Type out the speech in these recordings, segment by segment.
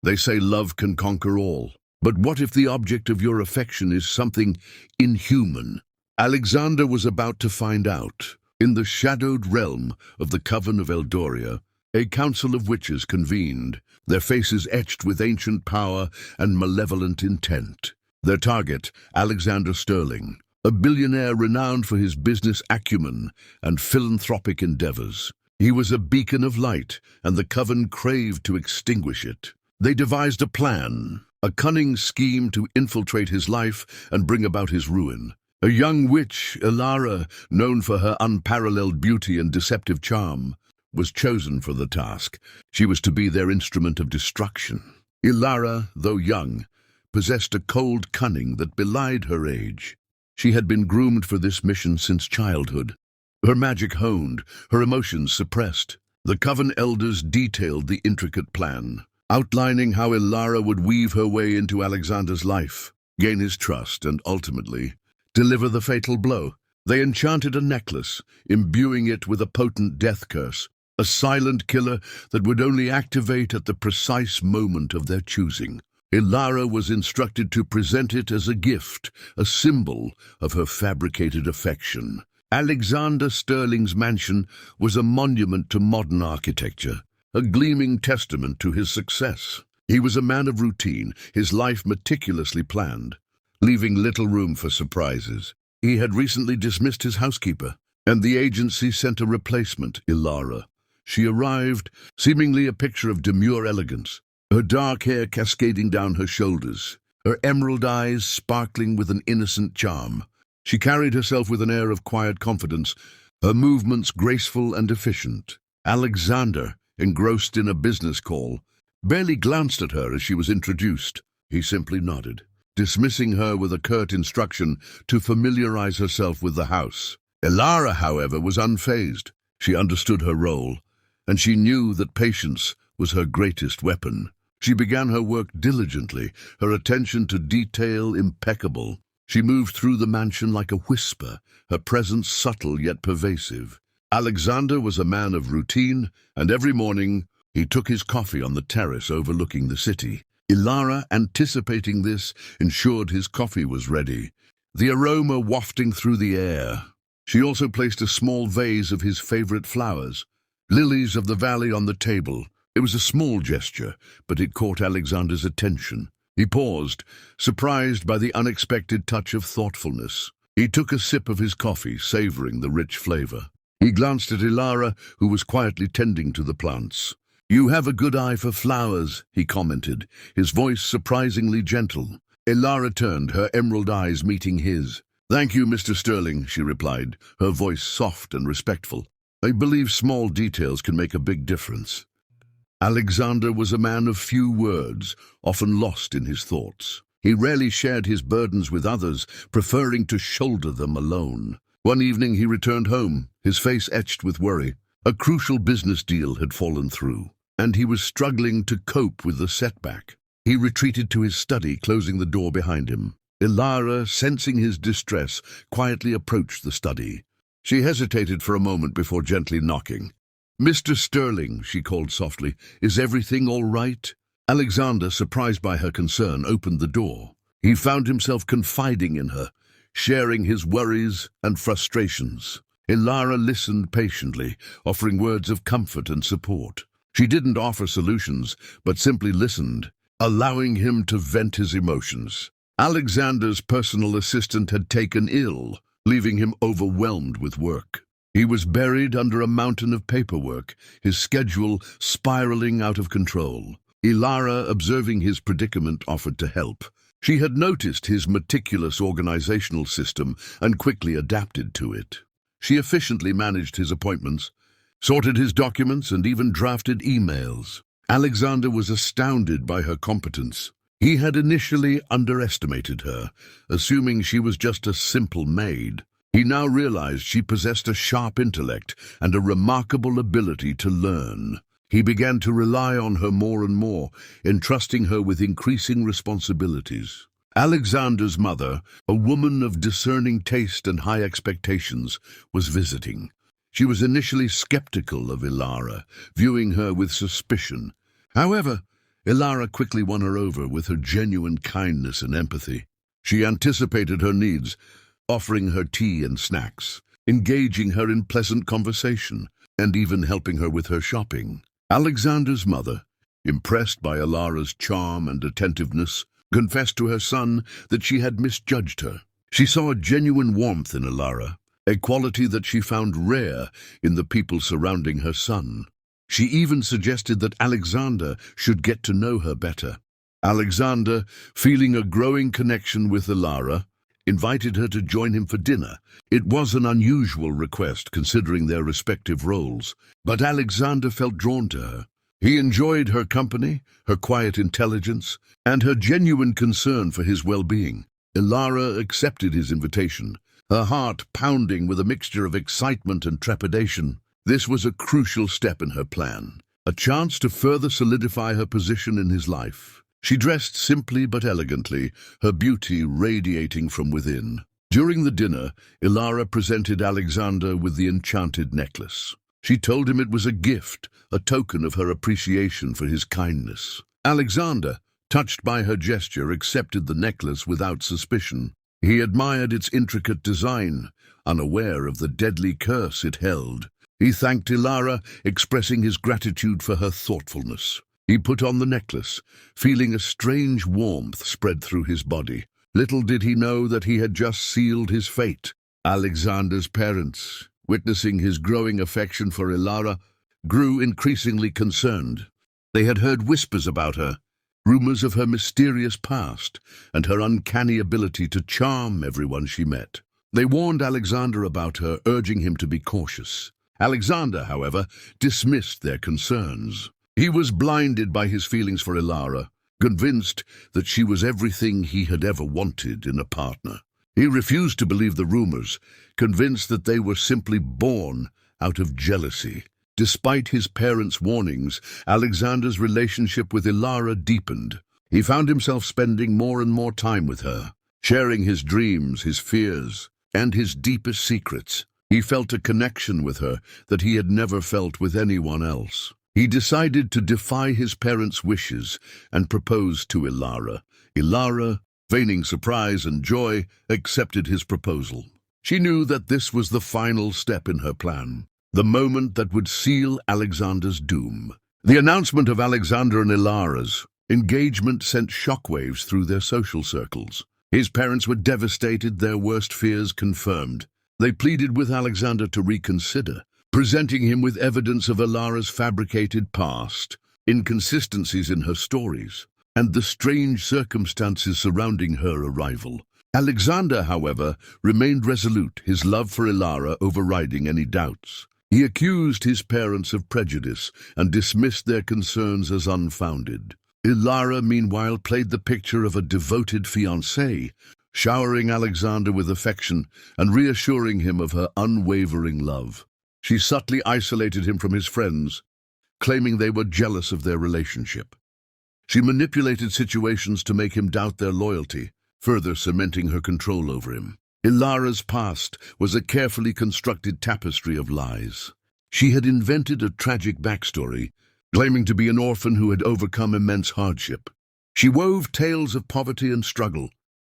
They say love can conquer all. But what if the object of your affection is something inhuman? Alexander was about to find out. In the shadowed realm of the coven of Eldoria, a council of witches convened, their faces etched with ancient power and malevolent intent. Their target, Alexander Sterling, a billionaire renowned for his business acumen and philanthropic endeavors. He was a beacon of light, and the coven craved to extinguish it. They devised a plan, a cunning scheme to infiltrate his life and bring about his ruin. A young witch, Elara, known for her unparalleled beauty and deceptive charm, was chosen for the task. She was to be their instrument of destruction. Elara, though young, possessed a cold cunning that belied her age. She had been groomed for this mission since childhood. Her magic honed, her emotions suppressed. The coven elders detailed the intricate plan, outlining how Elara would weave her way into Alexander's life, gain his trust, and ultimately deliver the fatal blow. They enchanted a necklace, imbuing it with a potent death curse, a silent killer that would only activate at the precise moment of their choosing. Elara was instructed to present it as a gift, a symbol of her fabricated affection. Alexander Sterling's mansion was a monument to modern architecture, a gleaming testament to his success. He was a man of routine, his life meticulously planned, leaving little room for surprises. He had recently dismissed his housekeeper, and the agency sent a replacement, Elara. She arrived, seemingly a picture of demure elegance, her dark hair cascading down her shoulders, her emerald eyes sparkling with an innocent charm. She carried herself with an air of quiet confidence, her movements graceful and efficient. Alexander, engrossed in a business call, barely glanced at her as she was introduced. He simply nodded, dismissing her with a curt instruction to familiarize herself with the house. Elara, however, was unfazed. She understood her role, and she knew that patience was her greatest weapon. She began her work diligently, her attention to detail impeccable. She moved through the mansion like a whisper, her presence subtle yet pervasive. Alexander was a man of routine, and every morning he took his coffee on the terrace overlooking the city. Elara, anticipating this, ensured his coffee was ready, the aroma wafting through the air. She also placed a small vase of his favorite flowers, lilies of the valley, on the table. It was a small gesture, but it caught Alexander's attention. He paused, surprised by the unexpected touch of thoughtfulness. He took a sip of his coffee, savoring the rich flavor. He glanced at Elara, who was quietly tending to the plants. "You have a good eye for flowers," he commented, his voice surprisingly gentle. Elara turned, her emerald eyes meeting his. "Thank you, Mr. Sterling," she replied, her voice soft and respectful. "I believe small details can make a big difference." Alexander was a man of few words, often lost in his thoughts. He rarely shared his burdens with others, preferring to shoulder them alone. One evening he returned home, his face etched with worry. A crucial business deal had fallen through, and he was struggling to cope with the setback. He retreated to his study, closing the door behind him. Elara, sensing his distress, quietly approached the study. She hesitated for a moment before gently knocking. "Mr. Sterling," she called softly, "is everything all right?" Alexander, surprised by her concern, opened the door. He found himself confiding in her, sharing his worries and frustrations. Elara listened patiently, offering words of comfort and support. She didn't offer solutions, but simply listened, allowing him to vent his emotions. Alexander's personal assistant had taken ill, leaving him overwhelmed with work. He was buried under a mountain of paperwork, his schedule spiraling out of control. Elara, observing his predicament, offered to help. She had noticed his meticulous organizational system and quickly adapted to it. She efficiently managed his appointments, sorted his documents, and even drafted emails. Alexander was astounded by her competence. He had initially underestimated her, assuming she was just a simple maid. He now realized she possessed a sharp intellect and a remarkable ability to learn. He began to rely on her more and more, entrusting her with increasing responsibilities. Alexander's mother, a woman of discerning taste and high expectations, was visiting. She was initially skeptical of Elara, viewing her with suspicion. However, Elara quickly won her over with her genuine kindness and empathy. She anticipated her needs, offering her tea and snacks, engaging her in pleasant conversation, and even helping her with her shopping. Alexander's mother, impressed by Elara's charm and attentiveness, confessed to her son that she had misjudged her. She saw a genuine warmth in Elara, a quality that she found rare in the people surrounding her son. She even suggested that Alexander should get to know her better. Alexander, feeling a growing connection with Elara, invited her to join him for dinner. It was an unusual request considering their respective roles, but Alexander felt drawn to her. He enjoyed her company, her quiet intelligence, and her genuine concern for his well-being. Elara accepted his invitation, her heart pounding with a mixture of excitement and trepidation. This was a crucial step in her plan, a chance to further solidify her position in his life. She dressed simply but elegantly, her beauty radiating from within. During the dinner, Elara presented Alexander with the enchanted necklace. She told him it was a gift, a token of her appreciation for his kindness. Alexander, touched by her gesture, accepted the necklace without suspicion. He admired its intricate design, unaware of the deadly curse it held. He thanked Elara, expressing his gratitude for her thoughtfulness. He put on the necklace, feeling a strange warmth spread through his body. Little did he know that he had just sealed his fate. Alexander's parents, witnessing his growing affection for Elara, grew increasingly concerned. They had heard whispers about her, rumors of her mysterious past, and her uncanny ability to charm everyone she met. They warned Alexander about her, urging him to be cautious. Alexander, however, dismissed their concerns. He was blinded by his feelings for Elara, convinced that she was everything he had ever wanted in a partner. He refused to believe the rumors, convinced that they were simply born out of jealousy. Despite his parents' warnings, Alexander's relationship with Elara deepened. He found himself spending more and more time with her, sharing his dreams, his fears, and his deepest secrets. He felt a connection with her that he had never felt with anyone else. He decided to defy his parents' wishes and propose to Elara. Elara, feigning surprise and joy, accepted his proposal. She knew that this was the final step in her plan, the moment that would seal Alexander's doom. The announcement of Alexander and Elara's engagement sent shockwaves through their social circles. His parents were devastated, their worst fears confirmed. They pleaded with Alexander to reconsider, presenting him with evidence of Elara's fabricated past, inconsistencies in her stories, and the strange circumstances surrounding her arrival. Alexander, however, remained resolute, his love for Elara overriding any doubts. He accused his parents of prejudice and dismissed their concerns as unfounded. Elara, meanwhile, played the picture of a devoted fiancée, showering Alexander with affection and reassuring him of her unwavering love. She subtly isolated him from his friends, claiming they were jealous of their relationship. She manipulated situations to make him doubt their loyalty, further cementing her control over him. Elara's past was a carefully constructed tapestry of lies. She had invented a tragic backstory, claiming to be an orphan who had overcome immense hardship. She wove tales of poverty and struggle,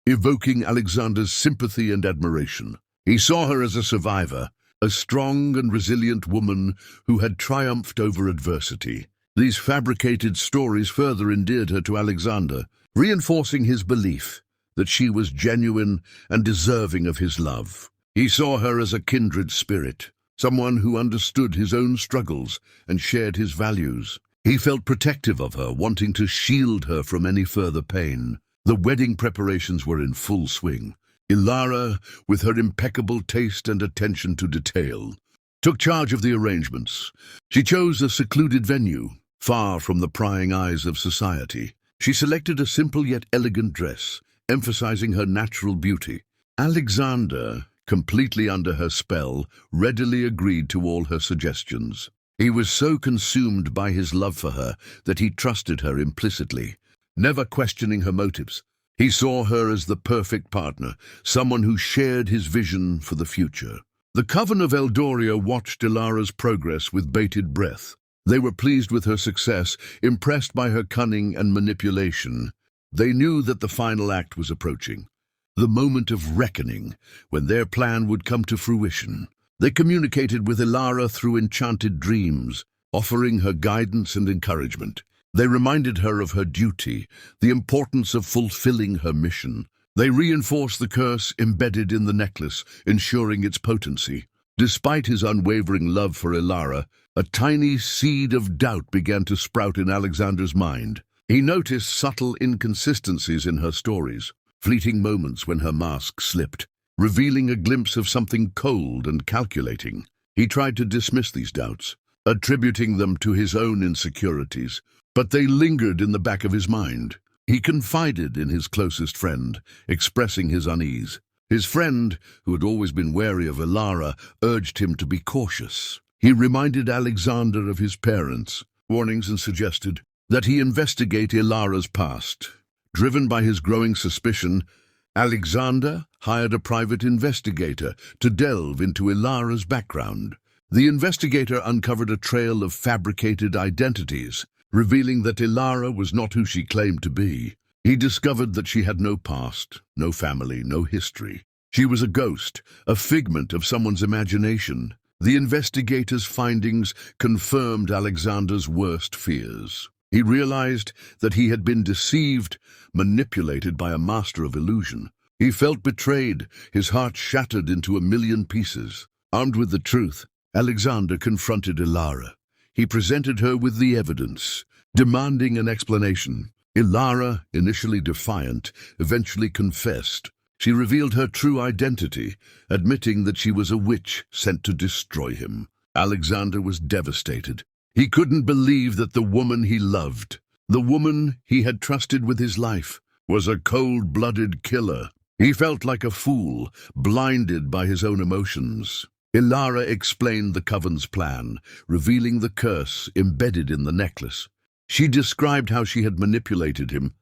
evoking Alexander's sympathy and admiration. He saw her as a survivor, a strong and resilient woman who had triumphed over adversity. These fabricated stories further endeared her to Alexander, reinforcing his belief that she was genuine and deserving of his love. He saw her as a kindred spirit, someone who understood his own struggles and shared his values. He felt protective of her, wanting to shield her from any further pain. The wedding preparations were in full swing. Elara, with her impeccable taste and attention to detail, took charge of the arrangements. She chose a secluded venue, far from the prying eyes of society. She selected a simple yet elegant dress, emphasizing her natural beauty. Alexander, completely under her spell, readily agreed to all her suggestions. He was so consumed by his love for her that he trusted her implicitly, never questioning her motives. He saw her as the perfect partner, someone who shared his vision for the future. The coven of Eldoria watched Elara's progress with bated breath. They were pleased with her success, impressed by her cunning and manipulation. They knew that the final act was approaching, the moment of reckoning, when their plan would come to fruition. They communicated with Elara through enchanted dreams, offering her guidance and encouragement. They reminded her of her duty, the importance of fulfilling her mission. They reinforced the curse embedded in the necklace, ensuring its potency. Despite his unwavering love for Elara, a tiny seed of doubt began to sprout in Alexander's mind. He noticed subtle inconsistencies in her stories, fleeting moments when her mask slipped, revealing a glimpse of something cold and calculating. He tried to dismiss these doubts, attributing them to his own insecurities, but they lingered in the back of his mind. He confided in his closest friend, expressing his unease. His friend, who had always been wary of Elara, urged him to be cautious. He reminded Alexander of his parents' warnings and suggested that he investigate Elara's past. Driven by his growing suspicion, Alexander hired a private investigator to delve into Elara's background. The investigator uncovered a trail of fabricated identities, revealing that Elara was not who she claimed to be. He discovered that she had no past, no family, no history. She was a ghost, a figment of someone's imagination. The investigator's findings confirmed Alexander's worst fears. He realized that he had been deceived, manipulated by a master of illusion. He felt betrayed, his heart shattered into a million pieces. Armed with the truth, Alexander confronted Elara. He presented her with the evidence, demanding an explanation. Elara, initially defiant, eventually confessed. She revealed her true identity, admitting that she was a witch sent to destroy him. Alexander was devastated. He couldn't believe that the woman he loved, the woman he had trusted with his life, was a cold-blooded killer. He felt like a fool, blinded by his own emotions. Elara explained the coven's plan, revealing the curse embedded in the necklace. She described how she had manipulated him,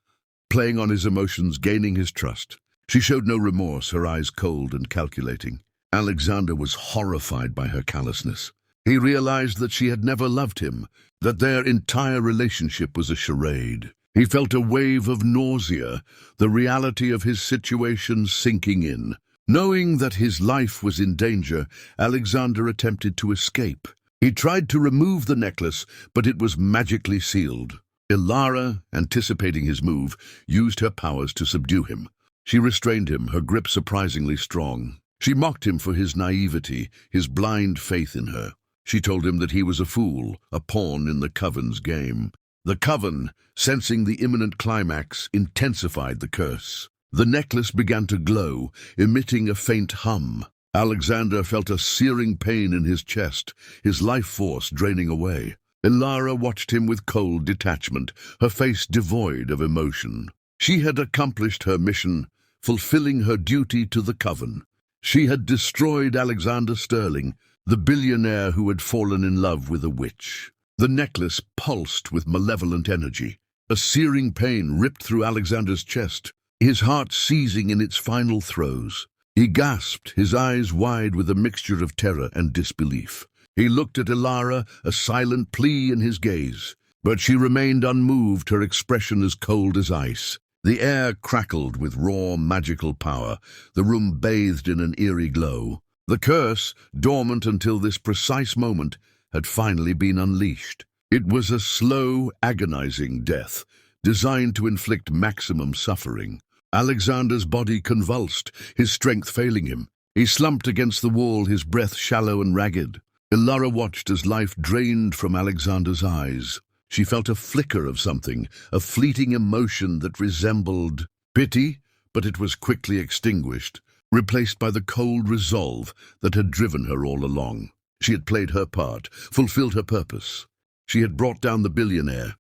playing on his emotions, gaining his trust. She showed no remorse, her eyes cold and calculating. Alexander was horrified by her callousness. He realized that she had never loved him, that their entire relationship was a charade. He felt a wave of nausea, the reality of his situation sinking in. Knowing that his life was in danger, Alexander attempted to escape. He tried to remove the necklace, but it was magically sealed. Elara, anticipating his move, used her powers to subdue him. She restrained him, her grip surprisingly strong. She mocked him for his naivety, his blind faith in her. She told him that he was a fool, a pawn in the coven's game. The coven, sensing the imminent climax, intensified the curse. The necklace began to glow, emitting a faint hum. Alexander felt a searing pain in his chest, his life force draining away. Elara watched him with cold detachment, her face devoid of emotion. She had accomplished her mission, fulfilling her duty to the coven. She had destroyed Alexander Sterling, the billionaire who had fallen in love with a witch. The necklace pulsed with malevolent energy. A searing pain ripped through Alexander's chest, his heart seizing in its final throes. He gasped, his eyes wide with a mixture of terror and disbelief. He looked at Elara, a silent plea in his gaze. But she remained unmoved, her expression as cold as ice. The air crackled with raw, magical power. The room bathed in an eerie glow. The curse, dormant until this precise moment, had finally been unleashed. It was a slow, agonizing death, designed to inflict maximum suffering. Alexander's body convulsed, his strength failing him. He slumped against the wall, his breath shallow and ragged. Elara watched as life drained from Alexander's eyes. She felt a flicker of something, a fleeting emotion that resembled pity, but it was quickly extinguished, replaced by the cold resolve that had driven her all along. She had played her part, fulfilled her purpose. She had brought down the billionaire,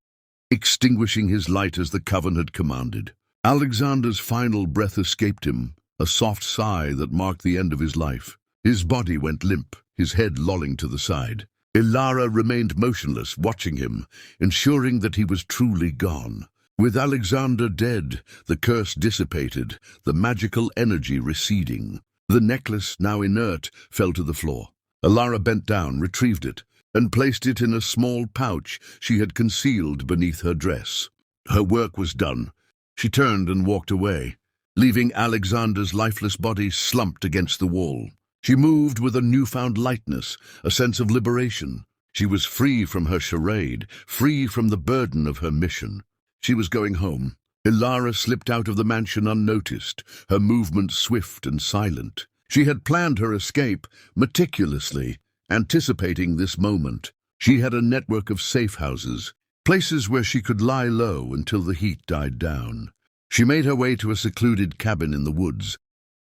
extinguishing his light as the coven had commanded. Alexander's final breath escaped him, a soft sigh that marked the end of his life. His body went limp, his head lolling to the side. Elara remained motionless, watching him, ensuring that he was truly gone. With Alexander dead, the curse dissipated, the magical energy receding. The necklace, now inert, fell to the floor. Elara bent down, retrieved it. and placed it in a small pouch she had concealed beneath her dress. Her work was done. She turned and walked away, leaving Alexander's lifeless body slumped against the wall. She moved with a newfound lightness, a sense of liberation. She was free from her charade, free from the burden of her mission. She was going home. Elara slipped out of the mansion unnoticed, her movements swift and silent. She had planned her escape meticulously, anticipating this moment. She had a network of safe houses, places where she could lie low until the heat died down. She made her way to a secluded cabin in the woods,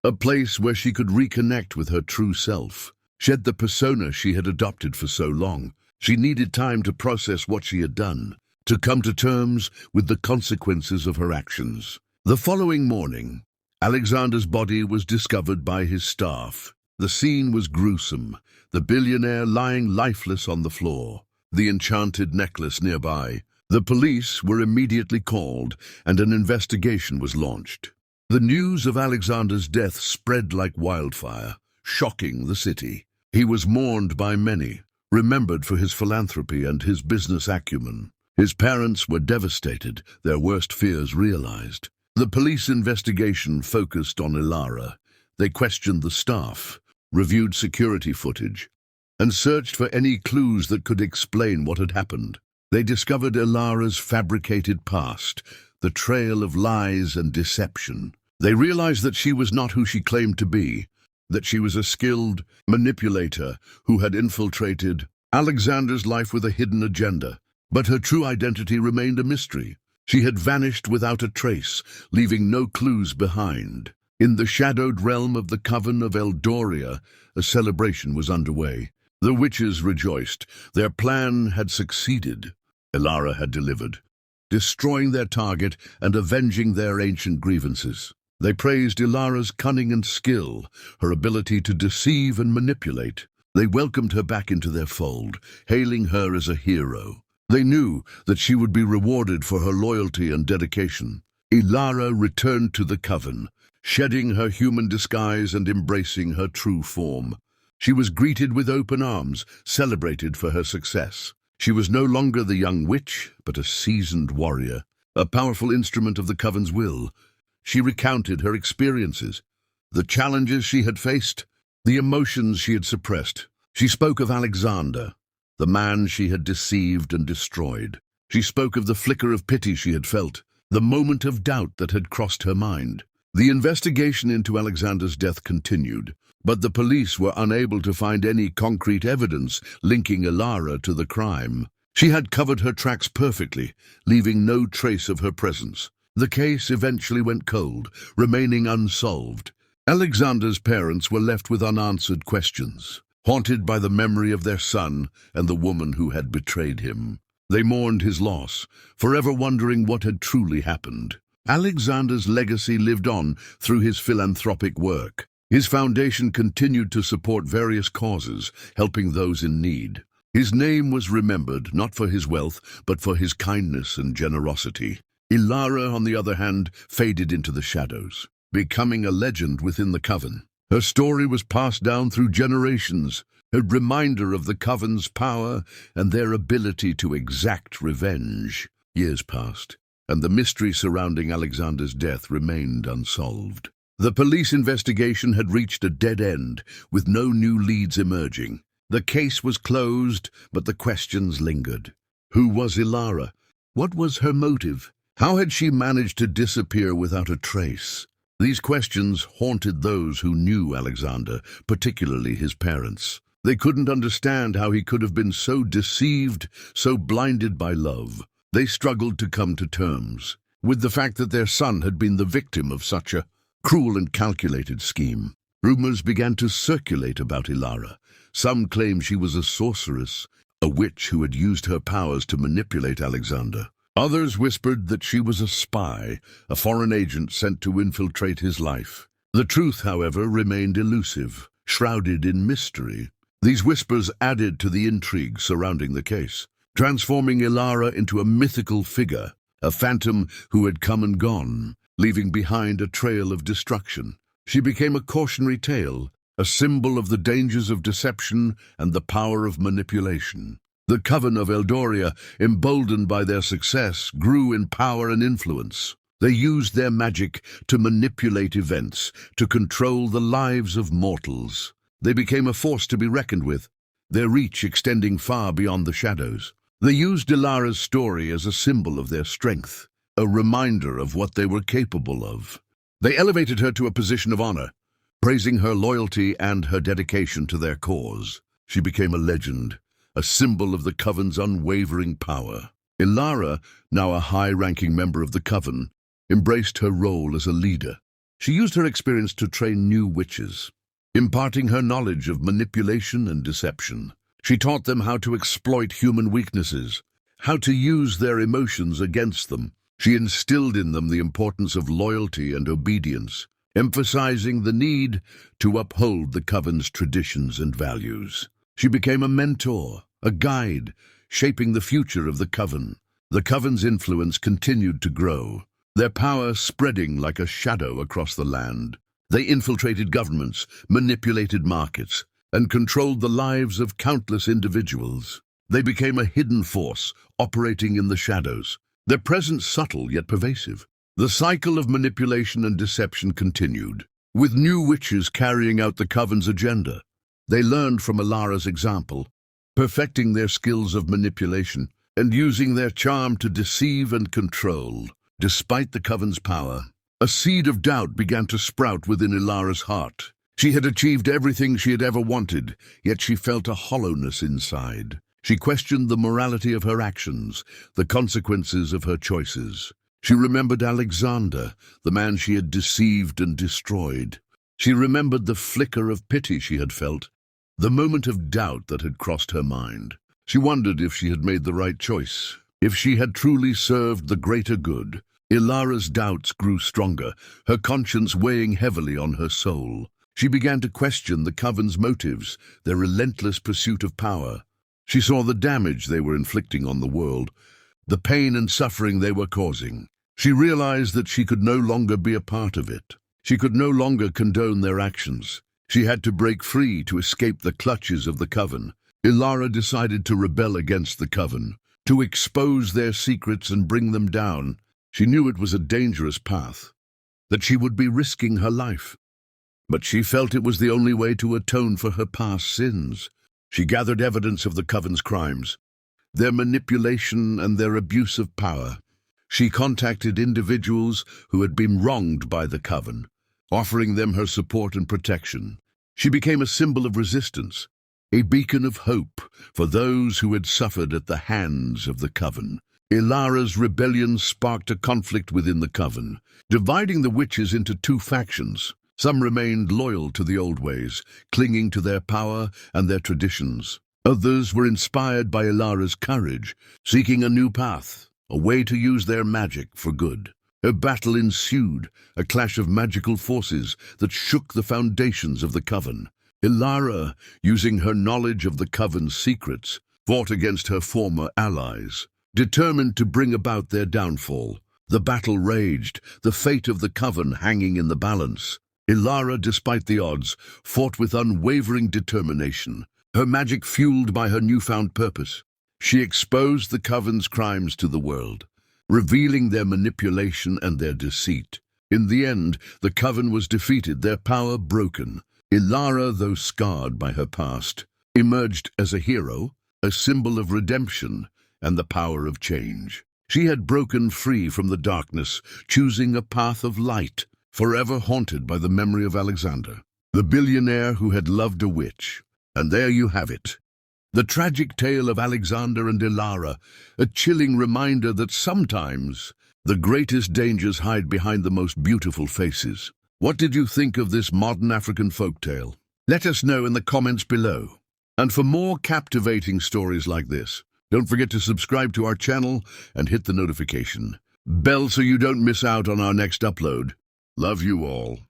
a place where she could reconnect with her true self, shed the persona she had adopted for so long. She needed time to process what she had done, to come to terms with the consequences of her actions. The following morning, Alexander's body was discovered by his staff. The scene was gruesome, the billionaire lying lifeless on the floor, the enchanted necklace nearby. The police were immediately called, and an investigation was launched. The news of Alexander's death spread like wildfire, shocking the city. He was mourned by many, remembered for his philanthropy and his business acumen. His parents were devastated, their worst fears realized. The police investigation focused on Elara. They questioned the staff, reviewed security footage, and searched for any clues that could explain what had happened. They discovered Elara's fabricated past, the trail of lies and deception. They realized that she was not who she claimed to be, that she was a skilled manipulator who had infiltrated Alexander's life with a hidden agenda. But her true identity remained a mystery. She had vanished without a trace, leaving no clues behind. In the shadowed realm of the coven of Eldoria, a celebration was underway. The witches rejoiced. Their plan had succeeded. Elara had delivered, destroying their target and avenging their ancient grievances. They praised Elara's cunning and skill, her ability to deceive and manipulate. They welcomed her back into their fold, hailing her as a hero. They knew that she would be rewarded for her loyalty and dedication. Elara returned to the coven, shedding her human disguise and embracing her true form. She was greeted with open arms, celebrated for her success. She was no longer the young witch, but a seasoned warrior, a powerful instrument of the coven's will. She recounted her experiences, the challenges she had faced, the emotions she had suppressed. She spoke of Alexander, the man she had deceived and destroyed. She spoke of the flicker of pity she had felt, the moment of doubt that had crossed her mind. The investigation into Alexander's death continued, but the police were unable to find any concrete evidence linking Elara to the crime. She had covered her tracks perfectly, leaving no trace of her presence. The case eventually went cold, remaining unsolved. Alexander's parents were left with unanswered questions, haunted by the memory of their son and the woman who had betrayed him. They mourned his loss, forever wondering what had truly happened. Alexander's legacy lived on through his philanthropic work. His foundation continued to support various causes, helping those in need. His name was remembered not for his wealth, but for his kindness and generosity. Elara, on the other hand, faded into the shadows, becoming a legend within the coven. Her story was passed down through generations, a reminder of the coven's power and their ability to exact revenge. Years passed, and the mystery surrounding Alexander's death remained unsolved. The police investigation had reached a dead end, with no new leads emerging. The case was closed, but the questions lingered. Who was Elara? What was her motive? How had she managed to disappear without a trace? These questions haunted those who knew Alexander, particularly his parents. They couldn't understand how he could have been so deceived, so blinded by love. They struggled to come to terms with the fact that their son had been the victim of such a cruel and calculated scheme. Rumors began to circulate about Elara. Some claimed she was a sorceress, a witch who had used her powers to manipulate Alexander. Others whispered that she was a spy, a foreign agent sent to infiltrate his life. The truth, however, remained elusive, shrouded in mystery. These whispers added to the intrigue surrounding the case, transforming Elara into a mythical figure, a phantom who had come and gone, leaving behind a trail of destruction. She became a cautionary tale, a symbol of the dangers of deception and the power of manipulation. The coven of Eldoria, emboldened by their success, grew in power and influence. They used their magic to manipulate events, to control the lives of mortals. They became a force to be reckoned with, their reach extending far beyond the shadows. They used Elara's story as a symbol of their strength, a reminder of what they were capable of. They elevated her to a position of honor, praising her loyalty and her dedication to their cause. She became a legend, a symbol of the coven's unwavering power. Elara, now a high-ranking member of the coven, embraced her role as a leader. She used her experience to train new witches, imparting her knowledge of manipulation and deception. She taught them how to exploit human weaknesses, how to use their emotions against them. She instilled in them the importance of loyalty and obedience, emphasizing the need to uphold the coven's traditions and values. She became a mentor, a guide, shaping the future of the coven. The coven's influence continued to grow, their power spreading like a shadow across the land. They infiltrated governments, manipulated markets, and controlled the lives of countless individuals. They became a hidden force, operating in the shadows, their presence subtle yet pervasive. The cycle of manipulation and deception continued, with new witches carrying out the coven's agenda. They learned from Elara's example, perfecting their skills of manipulation and using their charm to deceive and control. Despite the coven's power, a seed of doubt began to sprout within Elara's heart. She had achieved everything she had ever wanted, yet she felt a hollowness inside. She questioned the morality of her actions, the consequences of her choices. She remembered Alexander, the man she had deceived and destroyed. She remembered the flicker of pity she had felt, the moment of doubt that had crossed her mind. She wondered if she had made the right choice, if she had truly served the greater good. Elara's doubts grew stronger, her conscience weighing heavily on her soul. She began to question the coven's motives, their relentless pursuit of power. She saw the damage they were inflicting on the world, the pain and suffering they were causing. She realized that she could no longer be a part of it. She could no longer condone their actions. She had to break free to escape the clutches of the coven. Elara decided to rebel against the coven, to expose their secrets and bring them down. She knew it was a dangerous path, that she would be risking her life. But she felt it was the only way to atone for her past sins. She gathered evidence of the coven's crimes, their manipulation and their abuse of power. She contacted individuals who had been wronged by the coven, offering them her support and protection. She became a symbol of resistance, a beacon of hope for those who had suffered at the hands of the coven. Elara's rebellion sparked a conflict within the coven, dividing the witches into two factions. Some remained loyal to the old ways, clinging to their power and their traditions. Others were inspired by Elara's courage, seeking a new path, a way to use their magic for good. A battle ensued, a clash of magical forces that shook the foundations of the coven. Elara, using her knowledge of the coven's secrets, fought against her former allies, determined to bring about their downfall. The battle raged, the fate of the coven hanging in the balance. Elara, despite the odds, fought with unwavering determination, her magic fueled by her newfound purpose. She exposed the coven's crimes to the world, revealing their manipulation and their deceit. In the end, the coven was defeated, their power broken. Elara, though scarred by her past, emerged as a hero, a symbol of redemption and the power of change. She had broken free from the darkness, choosing a path of light, forever haunted by the memory of Alexander, the billionaire who had loved a witch. And there you have it, the tragic tale of Alexander and Elara, a chilling reminder that sometimes the greatest dangers hide behind the most beautiful faces. What did you think of this modern African folktale? Let us know in the comments below. And for more captivating stories like this, don't forget to subscribe to our channel and hit the notification bell so you don't miss out on our next upload. Love you all.